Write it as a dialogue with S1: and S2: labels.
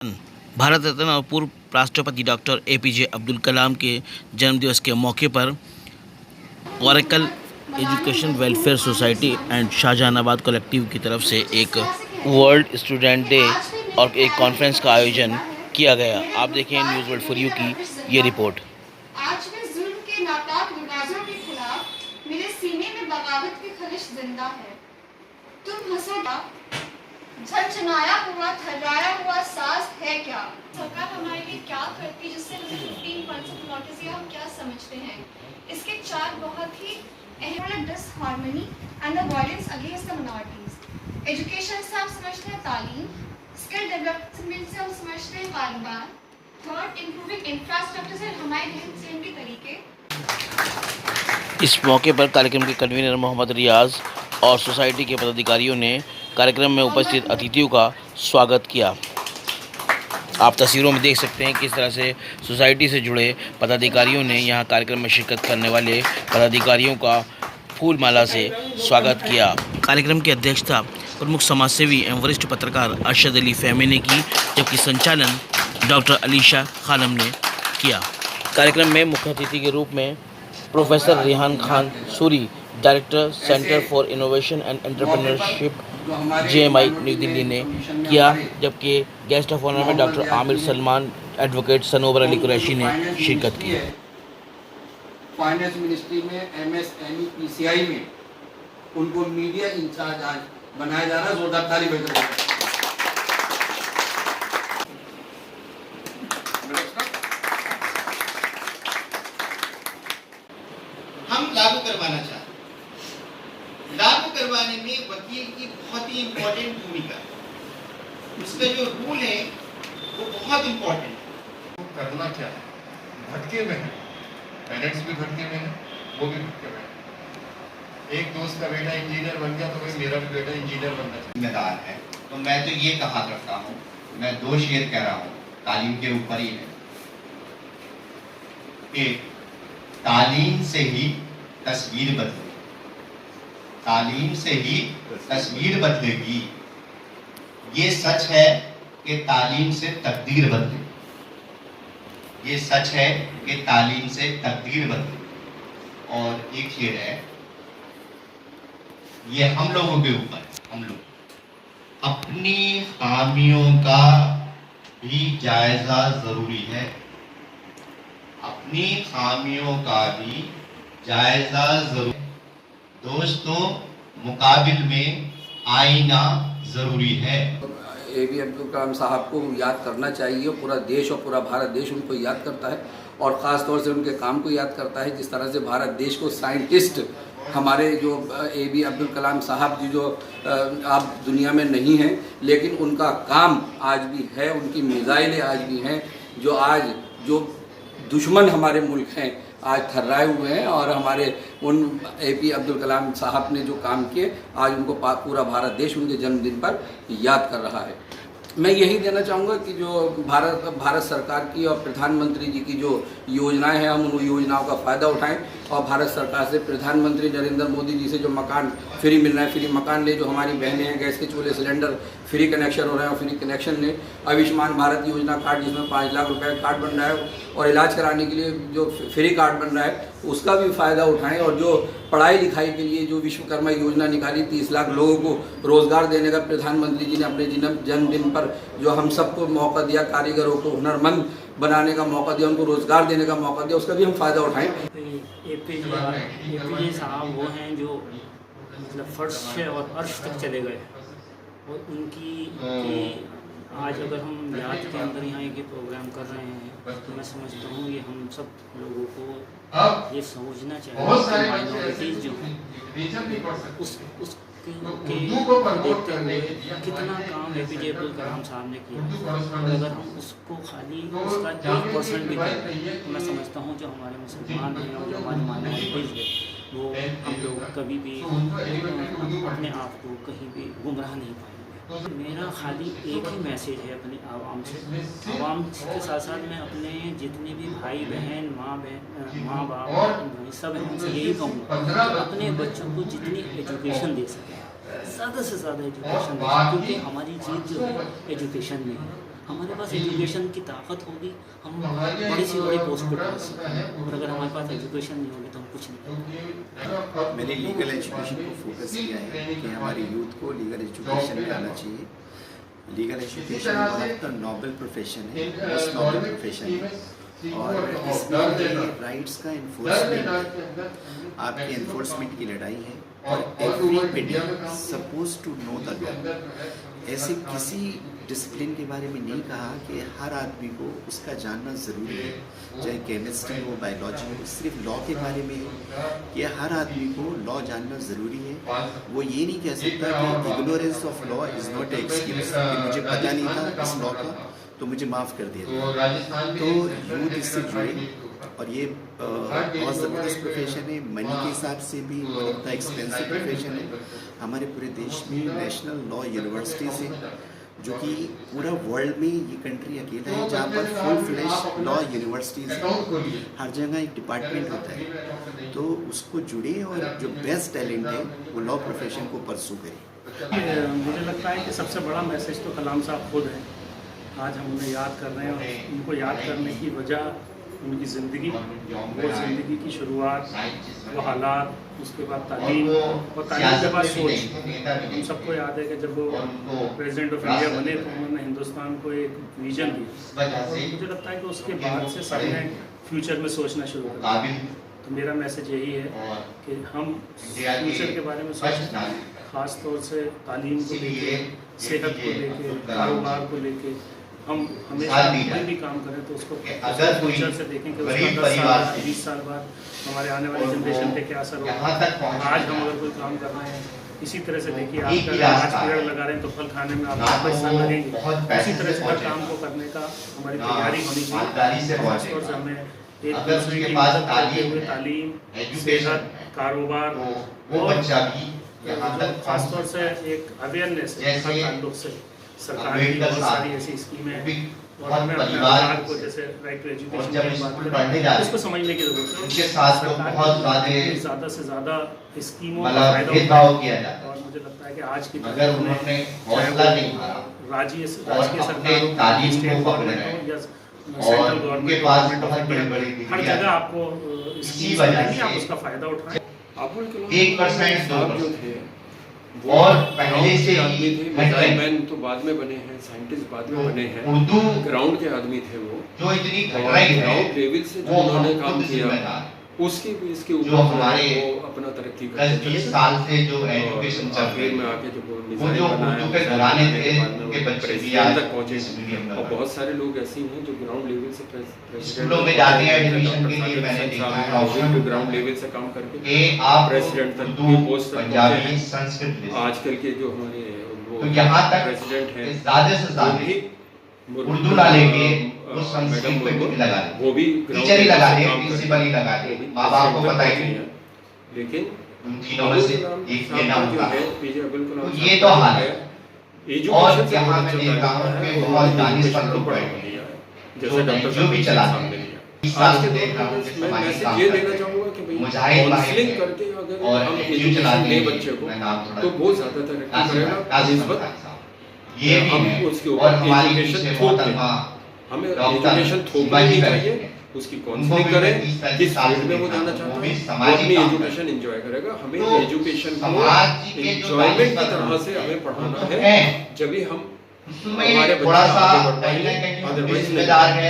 S1: भारत रत्न और पूर्व राष्ट्रपति डॉक्टर एपीजे अब्दुल कलाम के जन्मदिवस के मौके पर Oracle education welfare society and Shahjahanabad collective की तरफ से एक वर्ल्ड स्टूडेंट डे और एक कॉन्फ्रेंस का आयोजन किया गया। आप देखें न्यूज़ वर्ल्ड फॉर यू की ये रिपोर्ट।
S2: आज भी जुल्म के नापाक रिवाजों के खिलाफ मेरे सीने में बगावत की खलिश जिंदा है। तुम हंसोगा, झनझनाया हुआ थर्राया हुआ सांस है क्या? सरकार हमारे लिए क्या करती जिससे हमें 15 पॉइंट्स ऑफ नोटिस या हम क्या समझते हैं? इसके 4 बहुत ही अहम disharmony and the violence against the minorities. Education से हम समझते हैं तालीम, स्किल डेवलपमेंट से हम समझते हैं कारोबार, थर्ड इंप्रूविंग इंफ्रास्ट्रक्चर से हमारे रहन सहन के तरीके।
S1: इस मौके पर कार्यक्रम के कन्वीनर मोहम्मद रियाज और सोसाइटी के पदाधिकारियों ने कार्यक्रम में उपस्थित अतिथियों का स्वागत किया। आप तस्वीरों में देख सकते हैं किस तरह से सोसाइटी से जुड़े पदाधिकारियों ने यहां कार्यक्रम में शिरकत करने वाले पदाधिकारियों का फूल माला से स्वागत किया। कार्यक्रम की अध्यक्षता प्रमुख समाजसेवी एवं वरिष्ठ पत्रकार अरशद अली फहमी ने की, जबकि संचालन डॉक्टर अलीशा खानम ने किया। कार्यक्रम में मुख्य अतिथि के रूप में professor Rihan Khan Suri, director centre for innovation and entrepreneurship JMI new Delhi ने किया, जबकि गेस्ट ऑफ ऑनर में डॉक्टर आमिर सलमान, एडवोकेट सनोवर अली कुरैशी ने शिरकत की।
S3: फाइनेंस मिनिस्ट्री में MSME PCI में उनको मीडिया इंचार्ज आज बनाया जा रहा है। जोरदार ताली बजाइए।
S4: हम लागू करवाना चाहते हैं। लागू करवाने में वकील की बहुत ही इम्पोर्टेंट भूमिका है। उसका जो रूल है वो बहुत इम्पोर्टेंट है।
S5: करना क्या है, भटके में है, पेरेंट्स भी भटके में है, वो भी भटके में है। एक दोस्त का बेटा इंजीनियर बन गया तो भाई मेरा भी बेटा इंजीनियर बनना चाहिए।
S4: जिम्मेदार है तो मैं तो ये कहा करता हूँ, मैं 2 शेर कह रहा हूँ तालीम के ऊपर ही है। एक, तालीम से ही तस्वीर बदलेगी, तालीम से ही तस्वीर बदलेगी। ये सच है कि तालीम से तकदीर बदलेगी। ये सच है कि तालीम से तकदीर बदलेगी। और एक शेर है, ये हम लोगों के ऊपर है। हम लोग अपनी खामियों का भी जायजा जरूरी है। अपनी खामियों का भी जायजा जरूरी है। दोस्तों, मुकाबिल में आईना जरूरी है।
S6: APJ अब्दुल कलाम साहब को याद करना चाहिए। पूरा देश और पूरा भारत देश उनको याद करता है और ख़ास तौर से उनके काम को याद करता है। जिस तरह से भारत देश को साइंटिस्ट हमारे जो APJ अब्दुल कलाम साहब जी जो आप दुनिया में नहीं हैं, लेकिन उनका काम आज भी है, उनकी मिसाइलें आज भी हैं। जो दुश्मन हमारे मुल्क हैं आज थर्राए हुए हैं और हमारे उन APJ अब्दुल कलाम साहब ने जो काम किए आज उनको पूरा भारत देश उनके जन्मदिन पर याद कर रहा है। मैं यही देना चाहूँगा कि जो भारत सरकार की और प्रधानमंत्री जी की जो योजनाएं हैं, हम उन योजनाओं का फ़ायदा उठाएं और भारत सरकार से प्रधानमंत्री नरेंद्र मोदी जी से जो मकान फ्री मिल रहा है, फ्री मकान ले। जो हमारी बहनें हैं, गैस के चूल्हे सिलेंडर फ्री कनेक्शन हो रहे हैं और फ्री कनेक्शन ले। आयुष्मान भारत योजना कार्ड जिसमें 5 लाख रुपए का कार्ड बन रहा है और इलाज कराने के लिए जो फ्री कार्ड बन रहा है उसका भी फ़ायदा उठाएं। और जो पढ़ाई लिखाई के लिए जो विश्वकर्मा योजना निकाली, 30 लाख लोगों को रोज़गार देने का प्रधानमंत्री जी ने अपने जन्मदिन पर जो हम सबको मौका दिया, कारीगरों को हुनरमंद बनाने का मौका दिया, उनको रोज़गार देने का मौका दिया, उसका भी हम फ़ायदा उठाएं।
S7: APJ साहब वो हैं जो मतलब फर्श से और अर्श तक चले गए और उनकी आज अगर हम याद के अंदर यहाँ ये प्रोग्राम कर रहे हैं तो मैं समझता हूँ ये हम सब लोगों को ये समझना चाहिए कि माइनॉरिटीज़ जो हैं उसके देखते हुए कितना काम APJ अब्दुल कलाम साहब ने किया। और अगर हम उसको खाली उसका 1% भी करें तो मैं समझता हूँ जो हमारे मुसलमान हैं और जो हमारी माइनॉरिटीज़ है वो हम लोग कभी भी अपने आप को कहीं भी गुमराह नहीं पाएंगे। मेरा खाली एक ही मैसेज है अपनी आवाम से। आवाम के साथ साथ मैं अपने जितने भी भाई बहन माँ बाप सब हैं उनसे यही कहूँगा अपने बच्चों को जितनी एजुकेशन दे सकें ज़्यादा से ज़्यादा एजुकेशन दें, क्योंकि हमारी जीत जो है एजुकेशन में है। हमारे पास एजुकेशन की ताकत होगी, हम बड़ी से बड़ी पोस्ट पर पहुँच सकते हैं। और अगर हमारे पास एजुकेशन नहीं होगी तो हम कुछ नहीं।
S8: मैंने लीगल एजुकेशन को फोकस किया है कि हमारे यूथ को लीगल एजुकेशन में आना चाहिए। Legal education one of the noble profession है, मोस्ट नोबल प्रोफेशन है, और इसमें राइट्स का इन्फोर्समेंट, आपकी इन्फोर्समेंट की लड़ाई है। और everybody suppose to know the law. ऐसे किसी डिसिप्लिन के बारे में नहीं कहा कि हर आदमी को उसका जानना ज़रूरी है, चाहे केमिस्ट्री हो, बायोलॉजी हो। सिर्फ लॉ के बारे में है कि हर आदमी को लॉ जानना ज़रूरी है। वो ये नहीं कह सकता कि ignorance of law is not a excuse, कि मुझे पता नहीं था इस लॉ का तो मुझे माफ़ कर दिया। तो यूथ इससे जुड़े, और ये बहुत ज़बरदस्त प्रोफेशन है। मनी के हिसाब से भी one of the expensive profession है। हमारे पूरे देश में नेशनल लॉ यूनिवर्सिटीज़ हैं, जो कि पूरा वर्ल्ड में ये कंट्री अकेला है जहाँ पर फुल फ्लैश लॉ यूनिवर्सिटीज़ हैं। हर जगह एक डिपार्टमेंट होता है, तो उसको जुड़े और जो बेस्ट टैलेंट है वो लॉ प्रोफेशन को परसू करे।
S9: मुझे लगता है कि सबसे बड़ा मैसेज तो कलाम साहब खुद हैं। आज हम उन्हें याद कर रहे हैं, और उनको याद करने की वजह उनकी ज़िंदगी, वो ज़िंदगी की शुरुआत, वो हालात, उसके बाद तालीम, और तालीम के बाद सोच। हम सबको याद है कि जब वो प्रेसिडेंट ऑफ इंडिया बने तो उन्होंने हिंदुस्तान को एक विजन दिया। मुझे लगता है कि उसके बाद से सबने फ्यूचर में सोचना शुरू कर दिया। तो मेरा मैसेज यही है कि हम फ्यूचर के बारे में सोचें, ख़ास तौर से तालीम को लेके, सेहत को लेके, कारोबार को लेके। हम हमेशा कोई भी काम करें तो उसको फ्यूचर से देखें कि उसका 10 साल 20 साल बाद हमारे आने वाली जनरेशन पे क्या असर होगा। आज हम अगर कोई काम कर रहे हैं, इसी तरह से देखिए, आप अगर 5 पेड़ लगा रहे हैं तो फल खाने में आपको 5 साल लगेंगे। इसी तरह से हर काम को करने का हमारी तैयारी होनी चाहिए। खासतौर से हमें एक दूसरे की मदद करते हुए तालीम, सेहत, कारोबार, और खासतौर से एक अवेयरनेस है हर ताल्लुक से। सरकार की बहुत सारी ऐसी स्कीमें हैं, और हमें अपने अधिकार को, जैसे राइट टू एजुकेशन की बात करें, उसको समझने की जरूरत है। सरकार की ज़्यादा से ज़्यादा स्कीमों का फायदा किया जाता है। और मुझे लगता है कि आज की राज्य सरकार, स्टेट गवर्नमेंट या सेंट्रल गवर्नमेंट, हर जगह आपको स्कीम मिलेगी, आप उसका फायदा उठाएं।
S5: 1%
S10: जो थे
S5: और पहले से
S10: आदमी थे, मैन तो बाद में बने हैं, साइंटिस्ट बाद में बने हैं,
S5: उर्दू
S10: ग्राउंड के आदमी थे वो,
S5: जो इतनी गहराई है,
S10: ग्राउंड लेवल से जो उन्होंने काम किया, उसकी भी इसके ऊपर
S5: हमारे
S10: वो अपना तरक्की करते
S5: 10-20 साल से जो एजुकेशन चल रही
S10: में आके जब
S5: वो जो उर्दू के घराने थे उनके बच्चे भी आज
S10: तक पहुंचे।
S5: मीडियम
S10: और बहुत सारे लोग ऐसे हैं जो ग्राउंड लेवल से
S5: स्कूलों में जाते हैं एडमिशन के लिए। मैंने देखा है ऑप्शन
S10: ग्राउंड लेवल से काम करके
S5: कि आप
S10: प्रेसिडेंट तक
S5: उर्दू,
S10: पोस्ट तक
S5: पंजाबी, संस्कृत,
S10: आजकल के जो हमारे
S5: तो यहाँ तक
S10: प्रेसिडेंट हैं,
S5: ज्यादा से ज्यादा उर्दू ला लेंगे, वो संस्कृत पे भी लगा लेंगे,
S10: वो भी
S5: टीचर ही लगा लेंगे, प्रिंसिपल ही लगा लेंगे, माँ बाप को पता ही नहीं।
S10: लेकिन
S5: उन तीनों में से एक ये नाम का है।
S10: तो
S5: ये तो हाल है। और यहाँ मैं देखा हूँ कि बहुत दानिशमंद लोग बैठे हैं, जो भी चलाते हैं। इस साल से देख रहा हूँ कि समाजिक काम
S10: ये
S5: करते
S10: देना
S5: हैं,
S10: चाहूँगा कि भाई
S5: मुजाहिद
S10: काउंसलिंग
S5: भाई
S10: करके अगर
S5: और
S10: हम
S5: जो
S10: एजुकेशन
S5: चलाते
S10: दें
S5: हैं,
S10: बच्चे को
S5: मैं नाम थोड़ा
S10: तो बहुत ज़्यादा तरक्की करेगा। निस्बत
S5: ये भी
S10: हम
S5: है।
S10: उसके
S5: और
S10: ऊपर
S5: हमारी
S10: एजुकेशन
S5: पीछे
S10: थोप
S5: मोहतरमा
S10: हमें
S5: डॉक्टर
S10: एजुकेशन थोपना
S5: शिवाजी
S10: नहीं
S5: बैठे
S10: चाहिए,
S5: हैं।
S10: उसकी
S5: उनको
S10: काउंसलिंग
S5: भी
S10: करें,
S5: 30-35
S10: किस
S5: साल
S10: फील्ड में वो
S5: देखा,
S10: जाना
S5: वो
S10: चाहता
S5: भी
S10: है, वो
S5: समाजिक
S10: अपनी
S5: काम
S10: एजुकेशन एंजॉय करेगा। हमें
S5: तो
S10: एजुकेशन को
S5: समाज के जो
S10: एंजॉयमेंट की
S5: दानिशमंद
S10: तरह से हमें पढ़ाना
S5: है,
S10: है, जब भी हम
S5: उसमें थोड़ा सा कहीं ना कहीं
S10: अदरवाइज
S5: जिम्मेदार है।